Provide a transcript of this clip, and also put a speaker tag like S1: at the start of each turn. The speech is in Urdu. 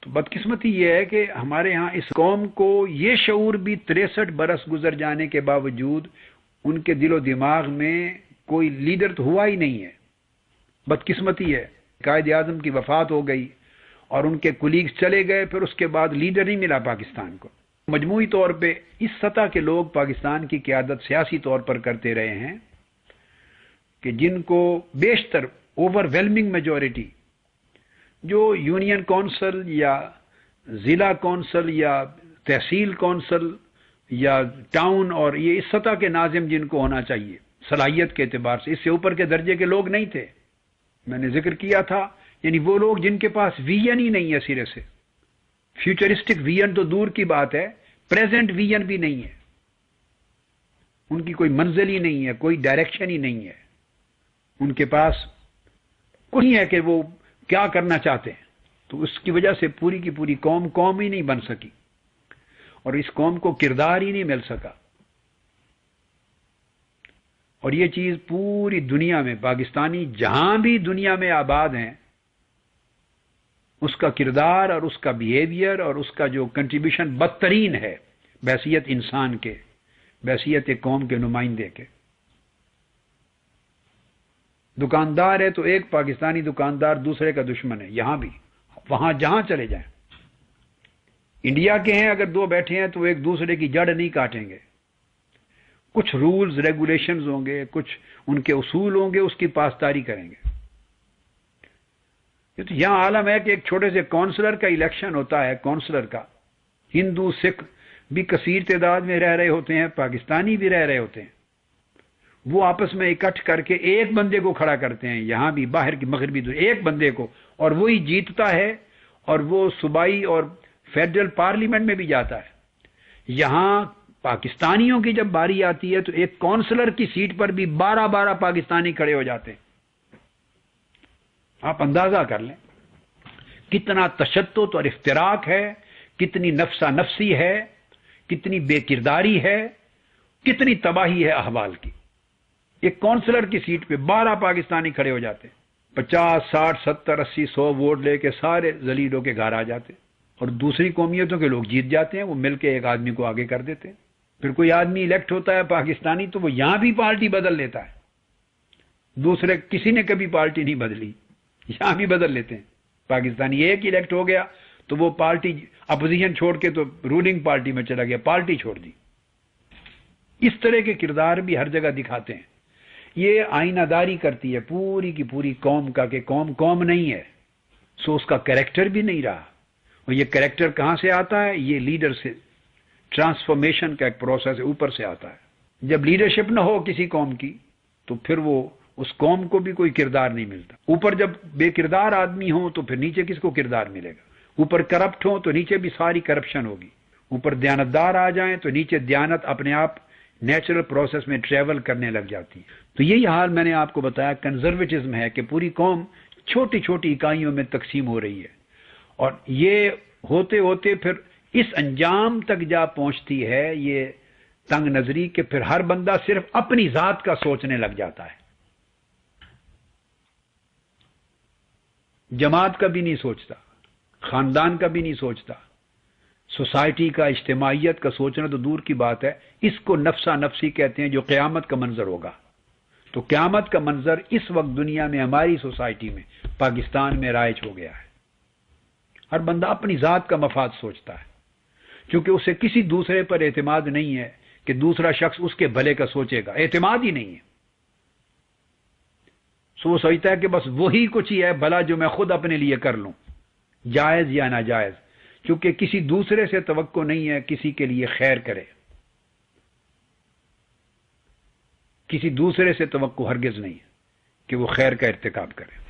S1: تو بدقسمتی یہ ہے کہ ہمارے ہاں اس قوم کو یہ شعور بھی 63 برس گزر جانے کے باوجود ان کے دل و دماغ میں کوئی لیڈر تو ہوا ہی نہیں ہے. بدقسمتی ہے. قائد اعظم کی وفات ہو گئی اور ان کے کولیگز چلے گئے، پھر اس کے بعد لیڈر نہیں ملا پاکستان کو. مجموعی طور پہ اس سطح کے لوگ پاکستان کی قیادت سیاسی طور پر کرتے رہے ہیں کہ جن کو بیشتر اوور ویلمنگ میجورٹی جو یونین کونسل یا ضلع کونسل یا تحصیل کونسل یا ٹاؤن اور یہ اس سطح کے ناظم جن کو ہونا چاہیے صلاحیت کے اعتبار سے، اس سے اوپر کے درجے کے لوگ نہیں تھے. میں نے ذکر کیا تھا یعنی وہ لوگ جن کے پاس ویژن ہی نہیں ہے سرے سے. فیوچرسٹک ویژن تو دور کی بات ہے، پریزنٹ ویژن بھی نہیں ہے. ان کی کوئی منزل ہی نہیں ہے، کوئی ڈائریکشن ہی نہیں ہے. ان کے پاس کچھ نہیں ہے کہ وہ کیا کرنا چاہتے ہیں. تو اس کی وجہ سے پوری کی پوری قوم ہی نہیں بن سکی اور اس قوم کو کردار ہی نہیں مل سکا. اور یہ چیز پوری دنیا میں پاکستانی جہاں بھی دنیا میں آباد ہیں اس کا کردار اور اس کا بیہیویئر اور اس کا جو کنٹریبیوشن بدترین ہے بحیثیت انسان کے، بحیثیت قوم کے نمائندے کے. دکاندار ہے تو ایک پاکستانی دکاندار دوسرے کا دشمن ہے، یہاں بھی وہاں جہاں چلے جائیں. انڈیا کے ہیں اگر دو بیٹھے ہیں تو ایک دوسرے کی جڑ نہیں کاٹیں گے. کچھ رولز ریگولیشنز ہوں گے، کچھ ان کے اصول ہوں گے، اس کی پاسداری کریں گے. یہ تو یہاں عالم ہے کہ ایک چھوٹے سے کونسلر کا الیکشن ہوتا ہے، کونسلر کا ہندو سکھ بھی کثیر تعداد میں رہ رہے ہوتے ہیں، پاکستانی بھی رہ رہے ہوتے ہیں. وہ آپس میں اکٹھ کر کے ایک بندے کو کھڑا کرتے ہیں، یہاں بھی باہر کی مغربی دنیا ایک بندے کو، اور وہی جیتتا ہے اور وہ صوبائی اور فیڈرل پارلیمنٹ میں بھی جاتا ہے. یہاں پاکستانیوں کی جب باری آتی ہے تو ایک کونسلر کی سیٹ پر بھی 12 پاکستانی کھڑے ہو جاتے ہیں. آپ اندازہ کر لیں کتنا تشدد اور افتراق ہے، کتنی نفسا نفسی ہے، کتنی بے کرداری ہے، کتنی تباہی ہے احوال کی. ایک کونسلر کی سیٹ پہ 12 پاکستانی کھڑے ہو جاتے، 50 60 70 80 100 ووٹ لے کے سارے ذلیلوں کے گھر آ جاتے، اور دوسری قومیتوں کے لوگ جیت جاتے ہیں. وہ مل کے ایک آدمی کو آگے کر دیتے ہیں. پھر کوئی آدمی الیکٹ ہوتا ہے پاکستانی تو وہ یہاں بھی پارٹی بدل لیتا ہے. دوسرے کسی نے کبھی پارٹی نہیں بدلی، یہاں بھی بدل لیتے ہیں. پاکستانی ایک الیکٹ ہو گیا تو وہ پارٹی اپوزیشن چھوڑ کے تو رولنگ پارٹی میں چلا گیا، پارٹی چھوڑ دی. اس طرح کے کردار بھی ہر جگہ دکھاتے ہیں. یہ آئینہ داری کرتی ہے پوری کی پوری قوم کا کہ قوم نہیں ہے، سو اس کا کریکٹر بھی نہیں رہا. اور یہ کریکٹر کہاں سے آتا ہے؟ یہ لیڈر سے، ٹرانسفارمیشن کا ایک پروسیس اوپر سے آتا ہے. جب لیڈرشپ نہ ہو کسی قوم کی تو پھر وہ اس قوم کو بھی کوئی کردار نہیں ملتا. اوپر جب بے کردار آدمی ہو تو پھر نیچے کس کو کردار ملے گا؟ اوپر کرپٹ ہو تو نیچے بھی ساری کرپشن ہوگی. اوپر دیانتدار آ جائیں تو نیچے دیانت اپنے آپ نیچرل پروسیس میں ٹریول کرنے لگ جاتی. تو یہی حال میں نے آپ کو بتایا کنزرویٹزم ہے کہ پوری قوم چھوٹی چھوٹی اکائیوں میں تقسیم ہو رہی ہے، اور یہ ہوتے ہوتے پھر اس انجام تک جا پہنچتی ہے یہ تنگ نظری کہ پھر ہر بندہ صرف اپنی ذات کا سوچنے لگ جاتا ہے. جماعت کا بھی نہیں سوچتا، خاندان کا بھی نہیں سوچتا، سوسائٹی کا، اجتماعیت کا سوچنا تو دور کی بات ہے. اس کو نفسا نفسی کہتے ہیں جو قیامت کا منظر ہوگا. تو قیامت کا منظر اس وقت دنیا میں ہماری سوسائٹی میں پاکستان میں رائج ہو گیا ہے. ہر بندہ اپنی ذات کا مفاد سوچتا ہے کیونکہ اسے کسی دوسرے پر اعتماد نہیں ہے کہ دوسرا شخص اس کے بھلے کا سوچے گا. اعتماد ہی نہیں ہے. سو وہ سوچتا ہے کہ بس وہی کچھ ہی ہے بھلا جو میں خود اپنے لیے کر لوں، جائز یا ناجائز، کیونکہ کسی دوسرے سے توقع نہیں ہے کسی کے لیے خیر کرے. کسی دوسرے سے توقع ہرگز نہیں ہے کہ وہ خیر کا ارتکاب کرے.